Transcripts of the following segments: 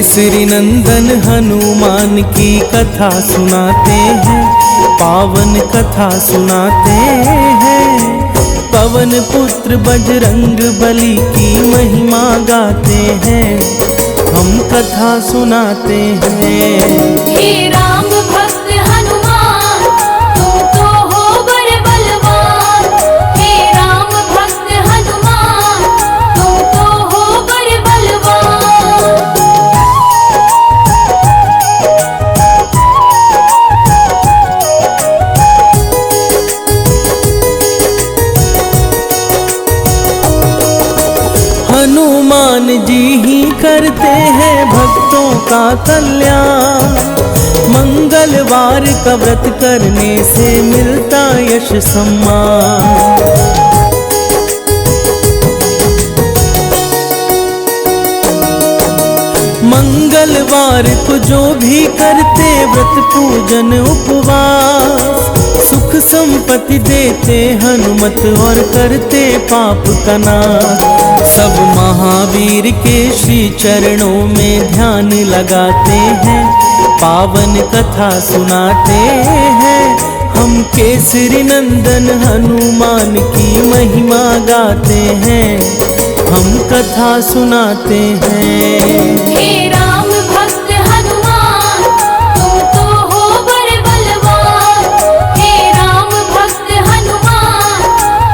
केसरी नंदन हनुमान की कथा सुनाते हैं, पावन कथा सुनाते हैं। पवन पुत्र बजरंग बली की महिमा गाते हैं, हम कथा सुनाते हैं। हे राम भक्त हनुमान, तुम तो हो बड़े बलवान। हे राम भक्त हनुमान, तुम तो हो बड़े बलवान। हनुमान जी ही करते हैं भक्तों का कल्याण। मंगलवार का व्रत करने से मिलता यश सम्मान। मंगलवार को जो भी करते व्रत पूजन उपवास, सुख संपत्ति देते हनुमत और करते पाप का नाश। सब महावीर के श्री चरणों में ध्यान लगाते हैं, पावन कथा सुनाते हैं। हम केसरी नंदन हनुमान की महिमा गाते हैं, हम कथा सुनाते हैं। हे राम भक्त हनुमान, तुम तो हो बड़े बलवान। हे राम भक्त हनुमान,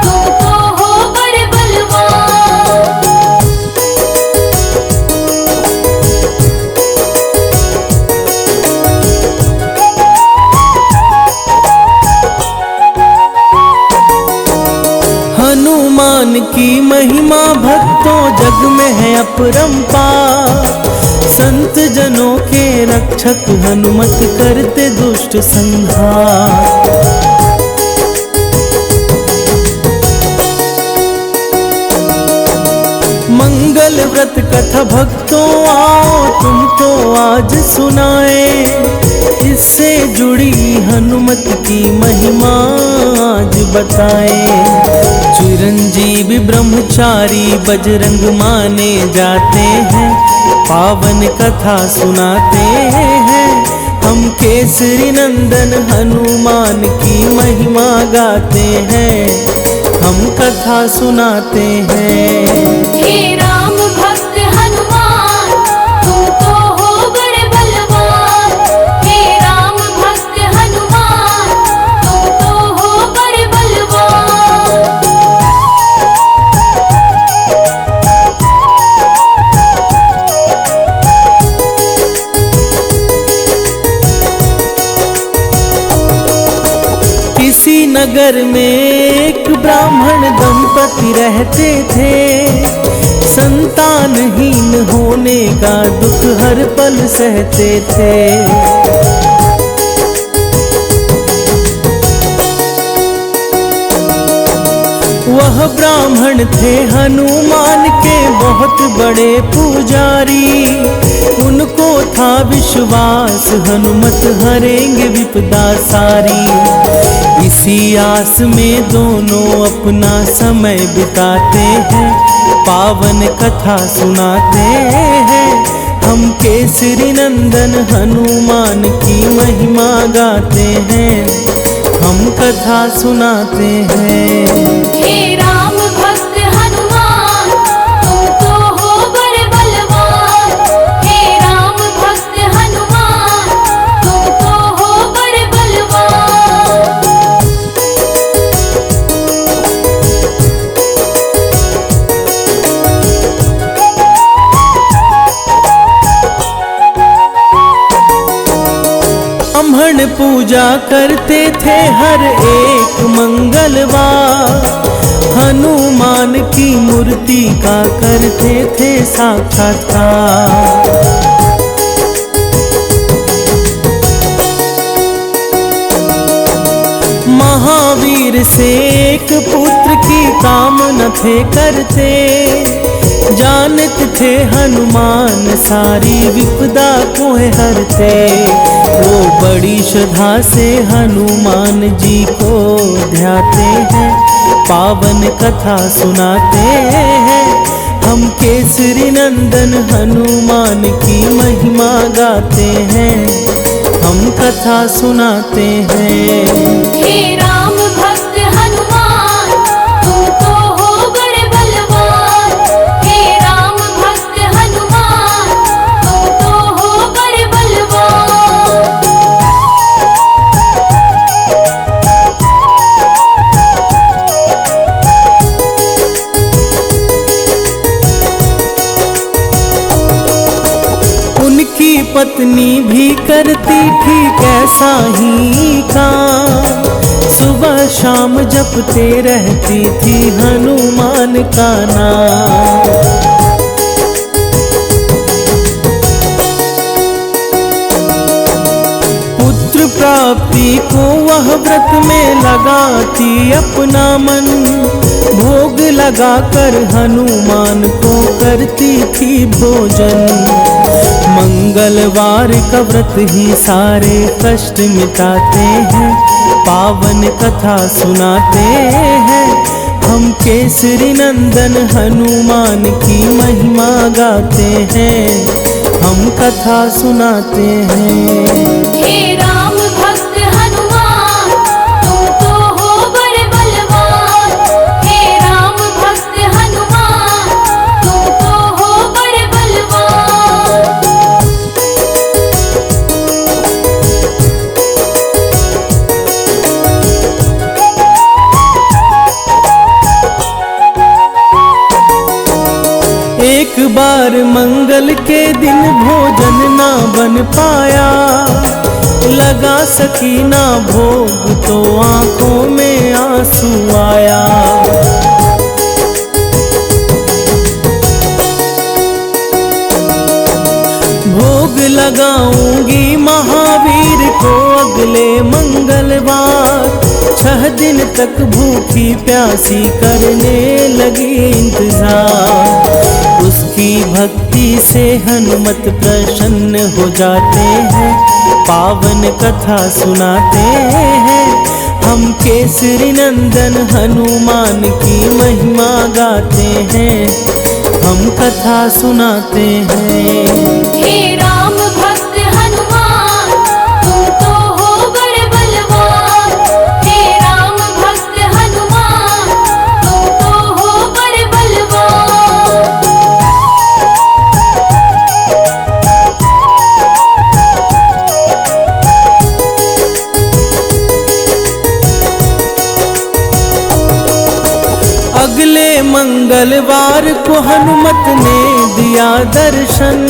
तुम तो हो बड़े बलवान। हनुमान की महिमा भक्तों जग में है अपरंपार। संत जनों के रक्षक हनुमत करते दुष्ट संहार। मंगल व्रत कथा भक्तों आओ तुमको आज सुनाए। इससे जुड़ी हनुमत की महिमा आज बताए। चिरंजीवी ब्रह्मचारी बजरंग माने जाते हैं, पावन कथा सुनाते हैं। हम केसरी नंदन हनुमान की महिमा गाते हैं, हम कथा सुनाते हैं। हे राम भक्त हनुमान, तुम तो हो बड़े बलवान। हे राम भक्त हनुमान, तुम तो हो बड़े बलवान। किसी नगर में एक ब्राह्मण दंपति रहते थे। संतानहीन होने का दुख हर पल सहते थे। वह ब्राह्मण थे हनुमान के बहुत बड़े पुजारी। उनको था विश्वास हनुमत हरेंगे विपदा सारी। इसी आस में दोनों अपना समय बिताते हैं, पावन कथा सुनाते हैं। हम केसरी नंदन हनुमान की महिमा गाते हैं, हम कथा सुनाते हैं। हे राम भक्त हनुमान, तुम तो हो बड़े बलवान। हे राम भक्त हनुमान, तुम तो हो बड़े बलवान। ब्राह्मण पूजा करते थे हर एक मंगलवार। हनुमान की मूर्ति का करते थे साक्षात्कार। महावीर से एक पुत्र की कामना थे करते। जानते थे हनुमान सारी विपदा को हरते। वो बड़ी श्रद्धा से हनुमान जी को ध्याते हैं, पावन कथा सुनाते हैं। हम केसरी नंदन हनुमान की महिमा गाते हैं, हम कथा सुनाते हैं। हे राम भक्त हनुमान तुम तो हो बड़े बलवान। हे राम भक्त हनुमान तुम तो हो बड़े बलवान। उनकी पत्नी भी करती थी कैसा ही काम, सुबह शाम जपते रहती थी हनुमान का नाम। पुत्र प्राप्ति को वह व्रत में लगाती अपना मन, भोग लगाकर हनुमान को करती थी भोजन। मंगलवार का व्रत ही सारे कष्ट मिटाते हैं, पावन कथा सुनाते हैं। हम केसरी नंदन हनुमान की महिमा गाते हैं, हम कथा सुनाते हैं। हे राम भक्त हनुमान तुम तो हो बड़े बलवान। हे राम भक्त हनुमान तुम तो हो बड़े बलवान। एक बार मंगल के दिन भोजन ना बन पाया, लगा सकी ना भोग तो आंखों में आंसू आया। भोग लगाऊंगी महावीर को अगले मंगलवार, 6 दिन तक भूखी प्यासी करने लगी इंतजार। उसकी भक्ति से हनुमत प्रसन्न हो जाते हैं, पावन कथा सुनाते हैं। हम केसरी नंदन हनुमान की महिमा गाते हैं, हम कथा सुनाते हैं। हे राम भक्त हनुमान तुम तो हो बड़े बलवान। हे राम भक्त हनुमान तुम तो हो बड़े बलवान। अगले मंगलवार को हनुमत ने दिया दर्शन,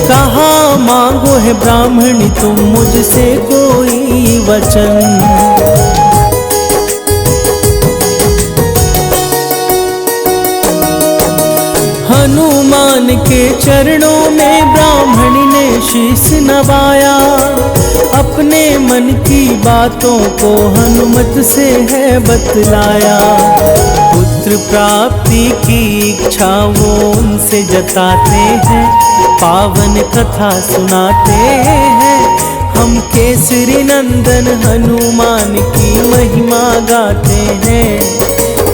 कहा मांगो है ब्राह्मणी तुम मुझसे कोई वचन। हनुमान के चरणों में ब्राह्मणी ने शीश नवाया, अपने मन की बातों को हनुमत से है बतलाया। पुत्र प्राप्ति की इच्छा वो उनसे जताते हैं, पावन कथा सुनाते हैं। हम केसरी नंदन हनुमान की महिमा गाते हैं,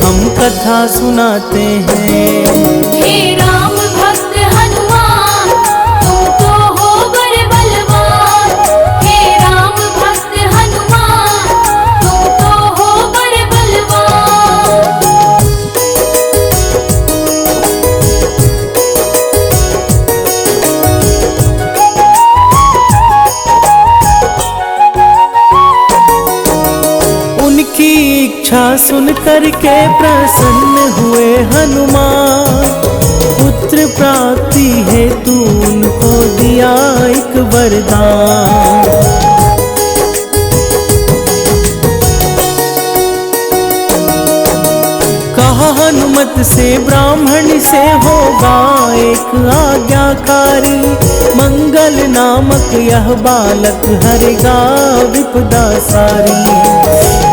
हम कथा सुनाते हैं। हे राम भक्त हनुमान तुम तो हो बड़े बलवान। हे राम भक्त हनुमान तुम तो हो बड़े बलवान। उनकी इच्छा सुन करके प्रसन्न हुए हनुमान, पुत्र प्राप्ति हेतु उनको दिया एक वरदान। कहा हनुमत से ब्राह्मण से होगा एक आज्ञाकारी, मंगल नामक यह बालक हरेगा विपदा सारी।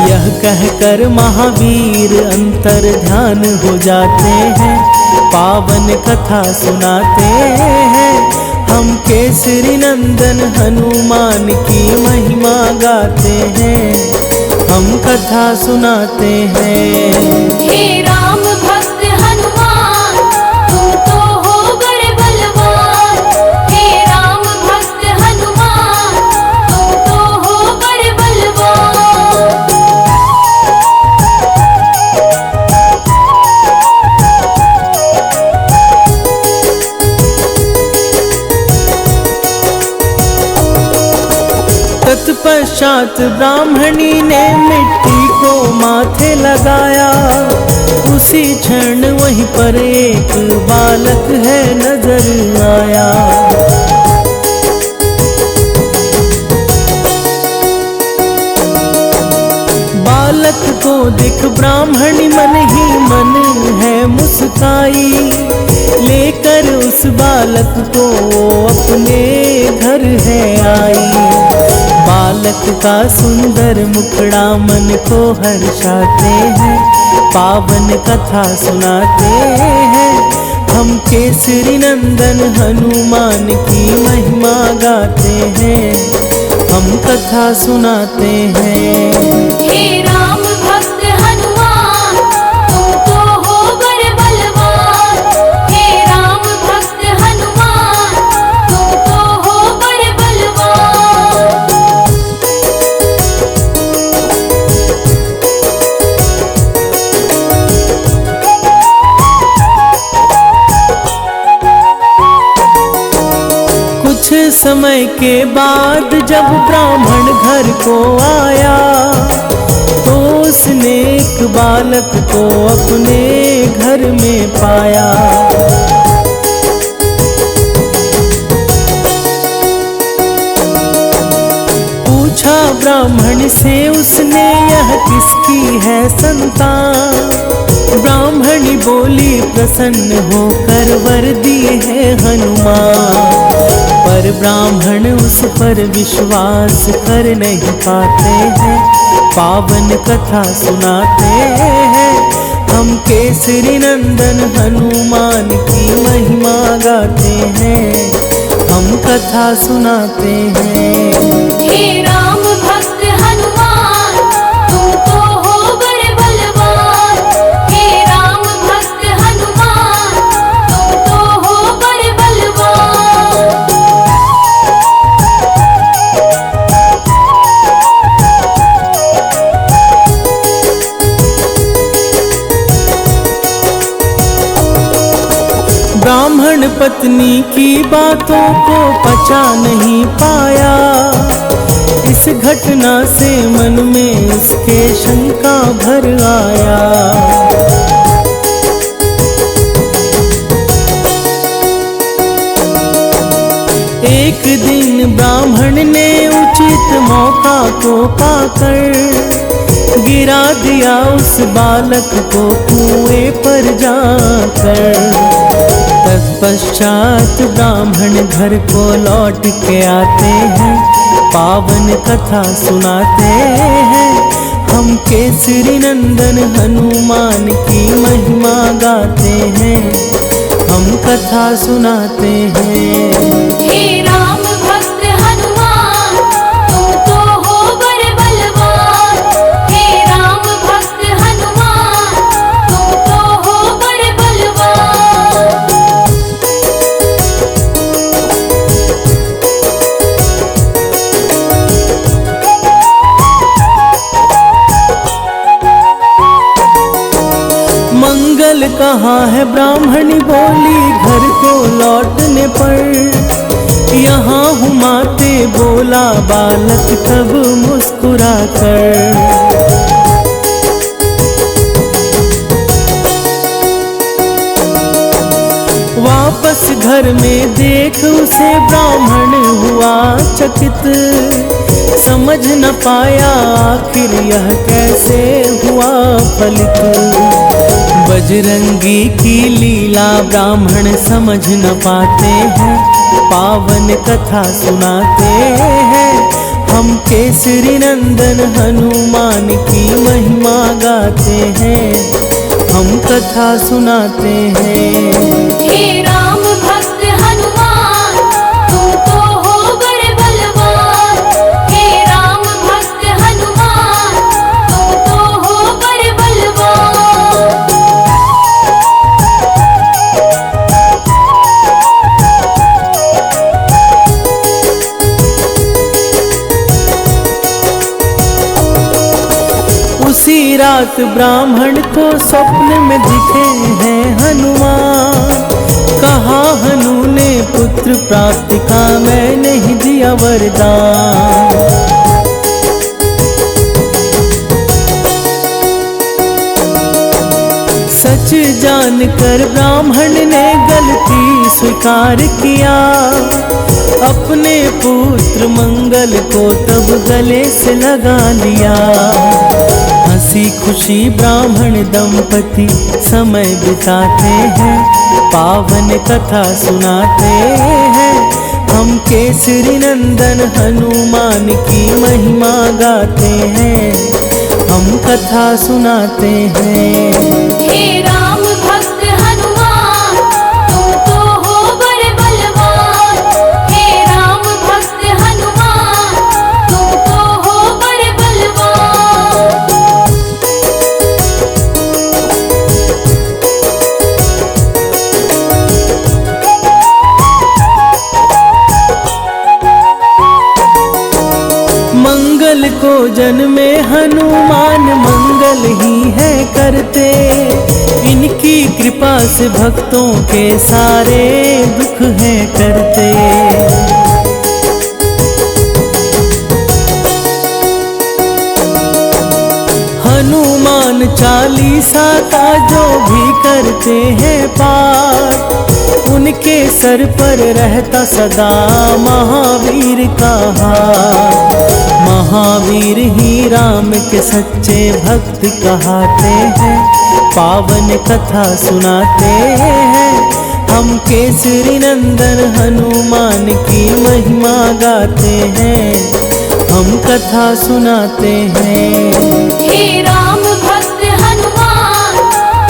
यह कहकर महावीर अंतर ध्यान हो जाते हैं, पावन कथा सुनाते हैं। हम केसरी नंदन हनुमान की महिमा गाते हैं, हम कथा सुनाते हैं। हे राम भक्त हनुमान तत्पश्चात ब्राह्मणी ने मिट्टी को माथे लगाया। उसी क्षण वहीं पर एक बालक है नजर आया। बालक को देख ब्राह्मणी मन ही मन है मुस्काई। लेकर उस बालक को अपने घर है आई। बालक का सुंदर मुखड़ा मन को हर्षाते हैं। पावन कथा सुनाते हैं। हम केसरी नंदन हनुमान की महिमा गाते हैं। हम कथा सुनाते हैं। हे राम भक्त हनुमान, तुम तो हो बड़े बलवान। हे राम भक्त हनुमान, तुम तो हो बड़े बलवान। कुछ समय के बाद जब ब्राह्मण घर को आया तो उसने एक बालक को अपने घर में पाया। पूछा ब्राह्मण से उसने, यह किसकी है संतान? ब्राह्मणी बोली, प्रसन्न होकर वर दिए है हनुमान। पर ब्राह्मण उस पर विश्वास कर नहीं पाते हैं। पावन कथा सुनाते हैं। हम केसरी नंदन हनुमान की महिमा गाते हैं। हम कथा सुनाते हैं। हे राम भक्त हनुमान, तुम तो हो बड़े बलवान। हे राम भक्त हनुमान, तुम तो हो बड़े बलवान। ब्राह्मण पत्नी की बातों को पचा नहीं पाया। इस घटना से मन में उसके शंका भर आया। एक दिन ब्राह्मण ने उचित मौका को पाकर गिरा दिया उस बालक को कुएं पर जाकर। तत्पश्चात ब्राह्मण घर को लौट के आते हैं। पावन कथा सुनाते हैं। हम केसरी नंदन हनुमान की महिमा गाते हैं। हम कथा सुनाते हैं। हे राम भक्त हनुमान, तुम तो हो बड़े बलवान। हे राम भक्त हनुमान, तुम तो हो बड़े बलवान। मंगल कहाँ है? ब्राह्मणी बोली, घर को लौटने पर। यहाँ हूँ माते, बोला बालक तब मुस्कुरा कर। वापस घर में देख उसे ब्राह्मण हुआ चकित। समझ न पाया आखिर यह कैसे हुआ फलित। बजरंगी की लीला ब्राह्मण समझ न पाते हैं। पावन कथा सुनाते हैं। हम केसरी नंदन हनुमान की महिमा गाते हैं। हम कथा सुनाते हैं। हे राम भक्त हनुमान, तुम तो हो बड़े बलवान। हे राम भक्त हनुमान, तुम तो हो बड़े बलवान। उसी रात ब्राह्मण को स्वप्न में दिखे हैं हनुमान। कहा हनु ने पुत्र प्राप्ति का मैं नहीं दिया वरदान। जानकर ब्राह्मण ने गलती स्वीकार किया, अपने पुत्र मंगल को तब गले से लगा लिया। हंसी खुशी ब्राह्मण दंपति समय बिताते हैं, पावन कथा सुनाते हैं। हम केसरी नंदन हनुमान की महिमा गाते हैं, हम कथा सुनाते हैं। हे राम भक्त हनुमान, तुम तो हो बड़े बलवान। हे राम भक्त हनुमान, तुम तो हो बड़े बलवान। मंगल को जन्मे हनुमान मंगल ही है करते, इनकी कृपा से भक्तों के सारे दुख हैं करते। हनुमान चालीसा का जो भी करते हैं पाठ, उनके सर पर रहता सदा महावीर का हाथ। महावीर ही राम के सच्चे भक्त कहाते हैं, पावन कथा सुनाते हैं। हम केसरी नंदन हनुमान की महिमा गाते हैं, हम कथा सुनाते हैं। हे राम भक्त हनुमान,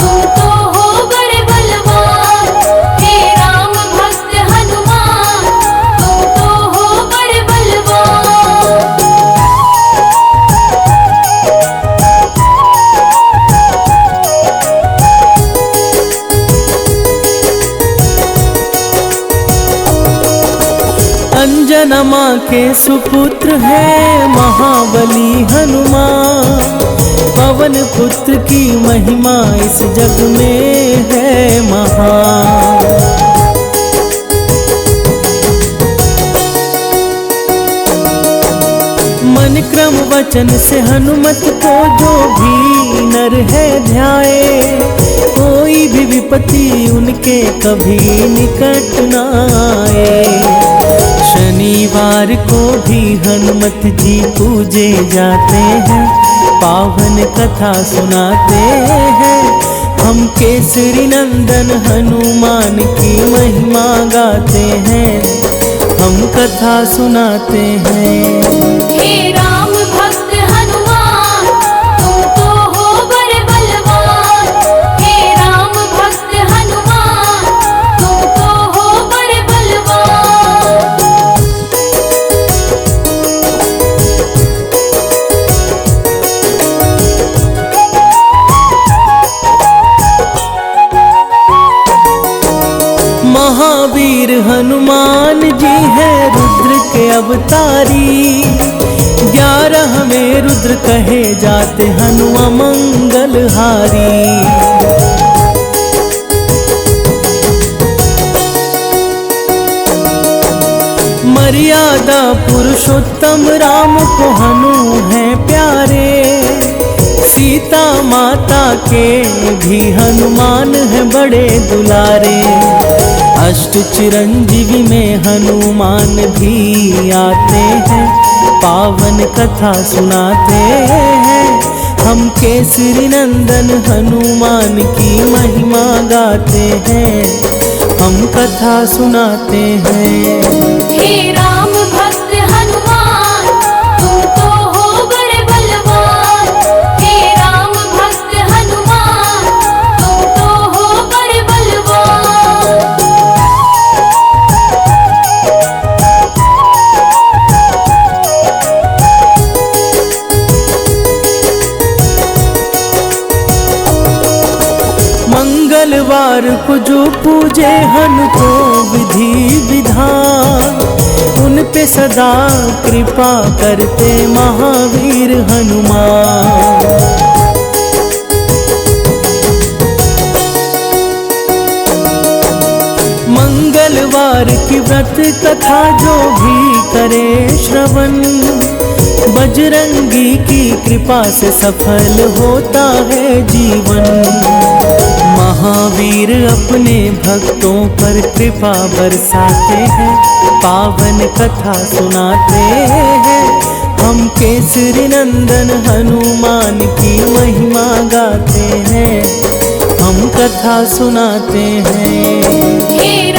तुम तो हो बड़े बलवान। हे राम भक्त हनुमान, तुम तो हो बड़े बलवान। अंजना माँ के सुपुत्र है महाबली हनुमान, पवन पुत्र की महिमा इस जग में है महान। मन क्रम वचन से हनुमत को जो भी नर है ध्याए, कोई भी विपत्ति उनके कभी निकट न आए। शनिवार को भी हनुमत जी पूजे जाते हैं, पावन कथा सुनाते हैं। हम केसरी नंदन हनुमान की महिमा गाते हैं, हम कथा सुनाते हैं। हे राम भक्त हनुमान, तुम तो हो बड़े बलवान। हे राम भक्त हनुमान, तुम तो हो बड़े बलवान। महावीर हनुमान जी हैं रुद्र के अवतारी, 11 में रुद्र कहे जाते हनुमा मंगलहारी। मर्यादा पुरुषोत्तम राम को हनु हैं प्यारे, सीता माता के भी हनुमान हैं बड़े दुलारे। अष्ट चिरंजीवी में हनुमान भी आते हैं, पावन कथा सुनाते हैं। हम केसरी नंदन हनुमान की महिमा गाते हैं, हम कथा सुनाते हैं। हे राम भक्त हनुमान, तुम तो हो बड़े बलवान। हे राम भक्त हनुमान, तुम तो हो बड़े बलवान। मंगलवार को जो पूजे हनु को विधि विधान, उन पे सदा कृपा करते महावीर हनुमान। मंगलवार की व्रत कथा जो भी करे श्रवण, बजरंगी की कृपा से सफल होता है जीवन। महावीर अपने भक्तों पर कृपा बरसाते हैं, पावन कथा सुनाते हैं। हम केसरी नंदन हनुमान की महिमा गाते हैं, हम कथा सुनाते हैं। हे